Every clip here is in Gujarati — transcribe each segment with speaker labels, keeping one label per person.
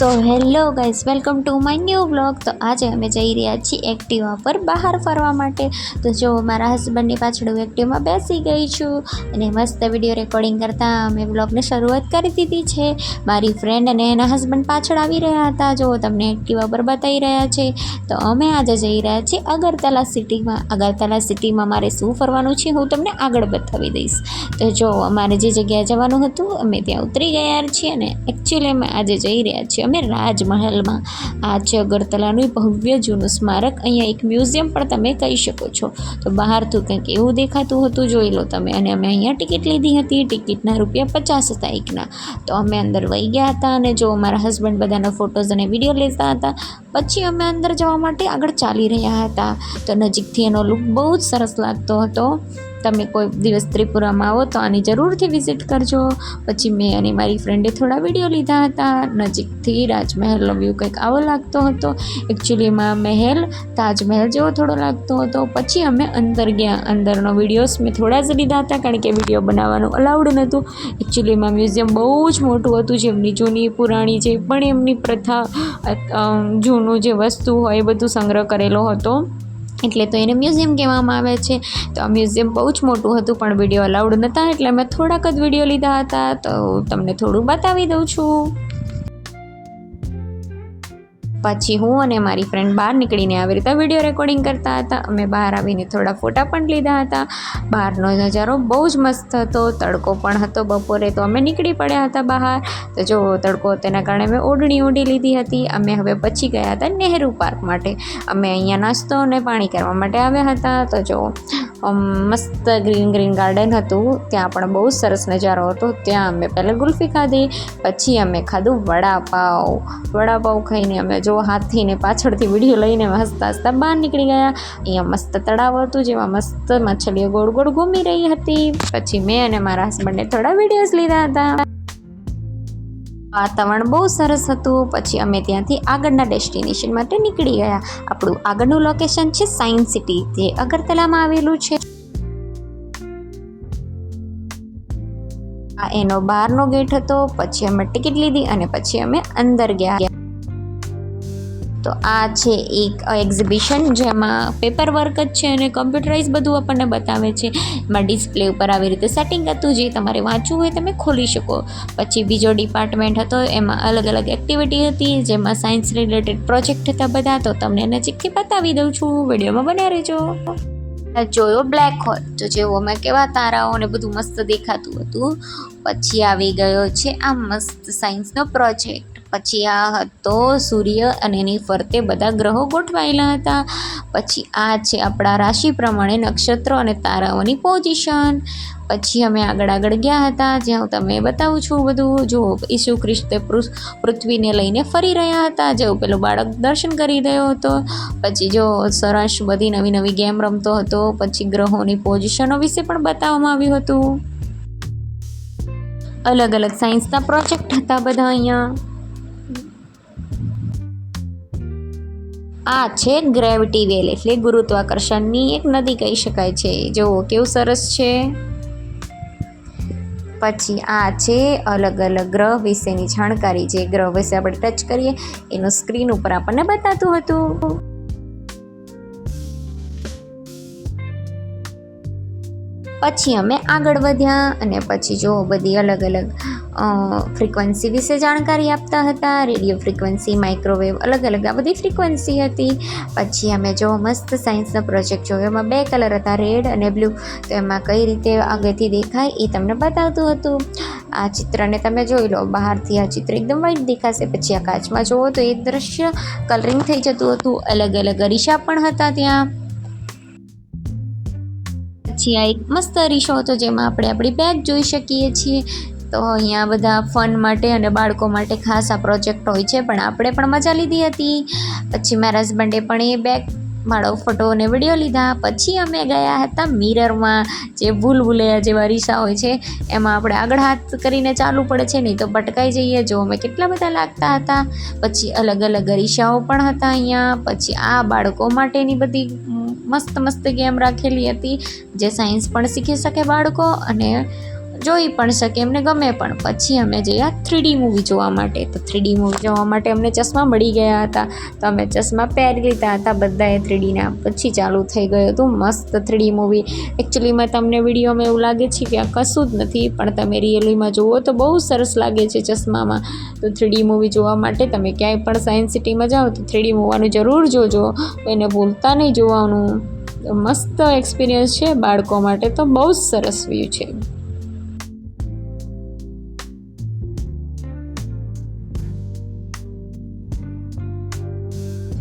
Speaker 1: So hello guys, welcome to my new blog. તો આજે અમે જઈ રહ્યા છીએ એક્ટિવા પર બહાર ફરવા માટે. તો જો મારા હસબન્ડની પાછળ હું એક્ટિવામાં બેસી ગઈ છું અને મસ્ત વિડીયો રેકોર્ડિંગ કરતાં અમે બ્લોગની શરૂઆત કરી દીધી છે. મારી ફ્રેન્ડ અને એના હસબન્ડ પાછળ આવી રહ્યા હતા, જો તમને એક્ટિવા પર બતાવી રહ્યા છે. તો અમે આજે જઈ રહ્યા છીએ અગરતલા સિટીમાં. અગરતલા સિટીમાં મારે શું ફરવાનું છે હું તમને આગળ બતાવી દઈશ. તો જો અમારે જે જગ્યાએ જવાનું હતું અમે ત્યાં ઉતરી ગયા છીએ અને એકચ્યુઅલી અમે આજે જઈ રહ્યા છીએ અમે રાજમહેલમાં. આ છે અગરતલાનું ભવ્ય જૂનું સ્મારક. અહીંયા એક મ્યુઝિયમ પણ તમે કહી શકો છો. તો બહારથી કંઈક એવું દેખાતું હતું, જોઈ લો તમે. અને અમે અહીંયા ટિકિટ લીધી હતી, ટિકિટના ₹50 હતા એકના. તો અમે અંદર વહી ગયા હતા અને જો મારા હસબન્ડ બધાના ફોટોઝ અને વિડીયો લેતા હતા. પછી અમે અંદર જવા માટે આગળ ચાલી રહ્યા હતા. તો નજીકથી એનો લુક બહુ જ સરસ લાગતો હતો. તમે કોઈ દિવસ ત્રિપુરામાં આવો તો આની જરૂરથી વિઝિટ કરજો. પછી મેં અને મારી ફ્રેન્ડે થોડા વિડીયો લીધા હતા. નજીકથી રાજમહેલનો વ્યૂ કંઈક આવો લાગતો હતો. એકચ્યુઅલીમાં મહેલ તાજમહેલ જેવો થોડો લાગતો હતો. પછી અમે અંદર ગયા. અંદરનો વિડીયોઝ મેં થોડા જ લીધા હતા કારણ કે વિડીયો બનાવવાનું અલાઉડ નહોતું. એકચ્યુઅલીમાં મ્યુઝિયમ બહુ જ મોટું હતું. જેમની જૂની પુરાણી જે પણ એમની પ્રથા, જૂનું જે વસ્તુ હોય એ બધું સંગ્રહ કરેલો હતો, એટલે તો એને મ્યુઝિયમ કહેવામાં આવે છે. તો આ મ્યુઝિયમ બહુ જ મોટું હતું પણ વિડીયો અલાઉડ નહોતા, એટલે મેં થોડાક જ વિડીયો લીધા હતા. તો તમને થોડું બતાવી દઉં છું. પછી હું અને મારી ફ્રેન્ડ બહાર નીકળીને આવી રીતે વિડીયો રેકોર્ડિંગ કરતા હતા. અમે બહાર આવીને થોડા ફોટા પણ લીધા હતા. બહારનો નજારો બહુ જ મસ્ત હતો. તડકો પણ હતો બપોરે, તો અમે નીકળી પડ્યા હતા બહાર. તો જો તડકો તેના કારણે મેં ઓઢણી ઓઢી લીધી હતી. અમે હવે પછી ગયા હતા નહેરુ પાર્ક માટે. અમે અહીંયા નાસ્તો અને પાણી કરવા માટે આવ્યા હતા. તો જો મસ્ત ગ્રીન ગાર્ડન હતું, ત્યાં પણ બહુ સરસ નજારો હતો. ત્યાં અમે પહેલાં ગુલ્ફી ખાધી, પછી અમે ખાધું વડાપાઉં ખાઈને અમે જો હાથીને પાછળથી વિડીયો લઈને હસતા હસતા બહાર નીકળી ગયા. અહીંયા મસ્ત તળાવ હતું જેમાં મસ્ત માછલીઓ ગોળ ગોળ ઘૂમી રહી હતી. પછી મેં અને મારા હસબન્ડે થોડા વિડીયોઝ લીધા હતા. વાતાવરણ બહુ સરસ હતું. પછી અમે ત્યાંથી આગળના ડેસ્ટિનેશન માટે નીકળી ગયા. આપણું આગળનું લોકેશન છે સાયન્સ સિટી, જે અગરતલામાં આવેલું છે. આ એનો બહારનો ગેટ હતો. પછી અમે ટિકિટ લીધી અને પછી અમે અંદર ગયા. તો આ છે એક એક્ઝિબિશન જેમાં પેપર વર્ક જ છે અને કમ્પ્યુટરાઇઝ બધું આપણને બતાવે છે. એમાં ડિસ્પ્લે ઉપર આવી રીતે સેટિંગ હતું, જે તમારે વાંચવું હોય તમે ખોલી શકો. પછી બીજો ડિપાર્ટમેન્ટ હતો, એમાં અલગ અલગ એક્ટિવિટી હતી, જેમાં સાયન્સ રિલેટેડ પ્રોજેક્ટ હતા બધા. તો તમને નજીકથી બતાવી દઉં છું, વિડીયોમાં બન્યા રહેજો. જોયો બ્લેક હોલ, તો જેવો અમે કેવા તારાઓને બધું મસ્ત દેખાતું હતું. પછી આવી ગયો છે આ મસ્ત સાયન્સનો પ્રોજેક્ટ. પછી આ હતો સૂર્ય અને એની ફરતે બધા ગ્રહો ગોઠવાયેલા હતા. પછી આ છે આપણા રાશિ પ્રમાણે નક્ષત્રો અને તારાઓની પોઝિશન. પછી અમે આગળ ગયા હતા, જ્યાં હું તમને બતાવું છું બધું. જો ઈસુ ખ્રિસ્ત પૃથ્વીને લઈને ફરી રહ્યા હતા, જેવું પેલો બાળક દર્શન કરી રહ્યો હતો. પછી જો સરસ બધી નવી નવી ગેમ રમતો હતો. પછી ગ્રહોની પોઝિશનો વિશે પણ બતાવવામાં આવ્યું હતું. અલગ અલગ સાયન્સના પ્રોજેક્ટ હતા બધા અહીંયા. આ છે ગ્રેવિટી વેલ, એટલે ગુરુત્વાકર્ષણની એક નદી કહી શકાય છે. જો કેવું સરસ છે. પછી આ છે અલગ અલગ ગ્રહ વિશેની જાણકારી. જે ગ્રહ વિશે આપણે ટચ કરીએ એનું સ્ક્રીન ઉપર આપણને બતાતું હતું. પછી અમે આગળ વધ્યા અને પછી જો બધી અલગ અલગ ફ્રીક્વન્સી વિશે જાણકારી આપતા હતા. રેડિયો ફ્રીક્વન્સી, માઇક્રોવેવ, અલગ અલગ આ બધી ફ્રીક્વન્સી હતી. પછી અમે જો મસ્ત સાયન્સનો પ્રોજેક્ટ જોયો. એમાં 2 કલર હતા, રેડ અને બ્લુ. તો એમાં કઈ રીતે આગળથી દેખાય એ તમને બતાવતું હતું. આ ચિત્રને તમે જોઈ લો. બહારથી આ ચિત્ર એકદમ વ્હાઈટ દેખાશે, પછી આ કાચમાં જુઓ તો એ દ્રશ્ય કલરિંગ થઈ જતું હતું. અલગ અલગ અરીસા પણ હતા ત્યાં. પછી આ એક મસ્ત અરીસો હતો, જેમાં આપણે આપણી બેગ જોઈ શકીએ છીએ. તો અહીંયા બધા ફન માટે અને બાળકો માટે ખાસ આ પ્રોજેક્ટ હોય છે, પણ આપણે પણ મજા લીધી હતી. પછી મારા હસબન્ડે પણ એ બેગ મારો ફોટો અને વિડીયો લીધા. પછી અમે ગયા હતા મિરરમાં, જે ભૂલભુલૈયા જેવા અરીસા હોય છે. એમાં આપણે આગળ હાથ કરીને ચાલવું પડે છે, નહીં તો ભટકાઈ જઈએ. જો અમે કેટલા બધા લાગતા હતા. પછી અલગ અલગ અરીસાઓ પણ હતા અહીંયા. પછી આ બાળકો માટેની બધી મસ્ત મસ્ત ગેમ રાખેલી હતી, જે સાયન્સ પણ શીખી શકે બાળકો અને જોઈ પણ શકે, એમને ગમે પણ. પછી અમે જયા 3D મૂવી જોવા માટે. તો 3D મૂવી જોવા માટે અમને ચશ્મા મળી ગયા હતા, તો અમે ચશ્મા પહેરી લીધા હતા બધાએ 3Dના. પછી ચાલુ થઈ ગયું હતું મસ્ત 3D મૂવી. એકચ્યુઅલીમાં તમને વિડીયોમાં એવું લાગે છે કે આ કશું જ નથી, પણ તમે રિયલીમાં જુઓ તો બહુ સરસ લાગે છે ચશ્મામાં. તો 3D મૂવી જોવા માટે તમે ક્યાંય પણ સાયન્સ સિટીમાં જાઓ તો 3D મૂવવાનું જરૂર જોજો, એને ભૂલતા નહીં જોવાનું. મસ્ત એક્સપિરિયન્સ છે બાળકો માટે, તો બહુ જ સરસ વ્યૂ છે.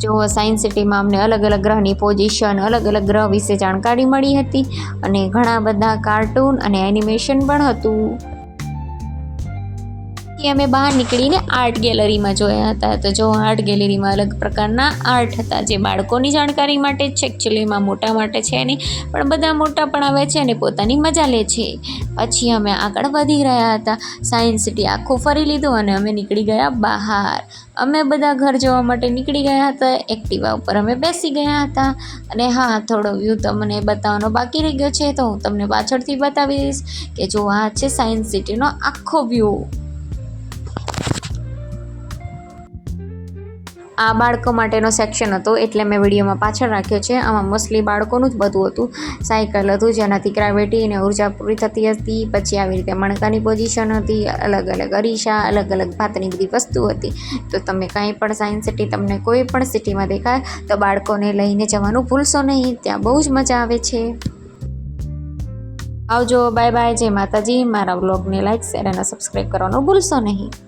Speaker 1: જો સાયન્સ સિટીમાં અમને અલગ અલગ ગ્રહની પોઝિશન, અલગ અલગ ગ્રહ વિશે જાણકારી મળી હતી, અને ઘણા બધા કાર્ટૂન અને એનિમેશન પણ હતું. અમે બહાર નીકળીને આર્ટ ગેલેરીમાં જોયા હતા. તો જો આર્ટ ગેલેરીમાં અલગ પ્રકારના આર્ટ હતા, જે બાળકોની જાણકારી માટે જ છે, એકચ્યુઅલીમાં મોટા માટે છે નહીં, પણ બધા મોટા પણ આવે છે અને પોતાની મજા લે છે. પછી અમે આગળ વધી રહ્યા હતા, સાયન્સ સિટી આખું ફરી લીધું અને અમે નીકળી ગયા બહાર. અમે બધા ઘર જવા માટે નીકળી ગયા હતા. એક્ટિવા ઉપર અમે બેસી ગયા હતા. અને હા, થોડો વ્યૂ તમને બતાવવાનો બાકી રહી ગયો છે, તો હું તમને પાછળથી બતાવીશ કે જો આ છે સાયન્સ સિટીનો આખો વ્યૂ. આ બાળકો માટેનો સેક્શન હતો, એટલે મેં વિડીયોમાં પાછળ રાખ્યો છે. આમાં મોસ્ટલી બાળકોનું જ બધું હતું. સાયકલ હતું, જેનાથી ગ્રેવિટી અને ઉર્જા પૂરી થતી હતી. પછી આવી રીતે મણકાની પોઝિશન હતી, અલગ અલગ અરીસા, અલગ અલગ ભાતની બધી વસ્તુ હતી. તો તમે કાંઈ પણ સાયન્સ સિટી તમને કોઈ પણ સિટીમાં દેખાય તો બાળકોને લઈને જવાનું ભૂલશો નહીં, ત્યાં બહુ જ મજા આવે છે. આવજો, બાય બાય, જય માતાજી. મારા વ્લોગને લાઈક, શેર અને સબસ્ક્રાઈબ કરવાનું ભૂલશો નહીં.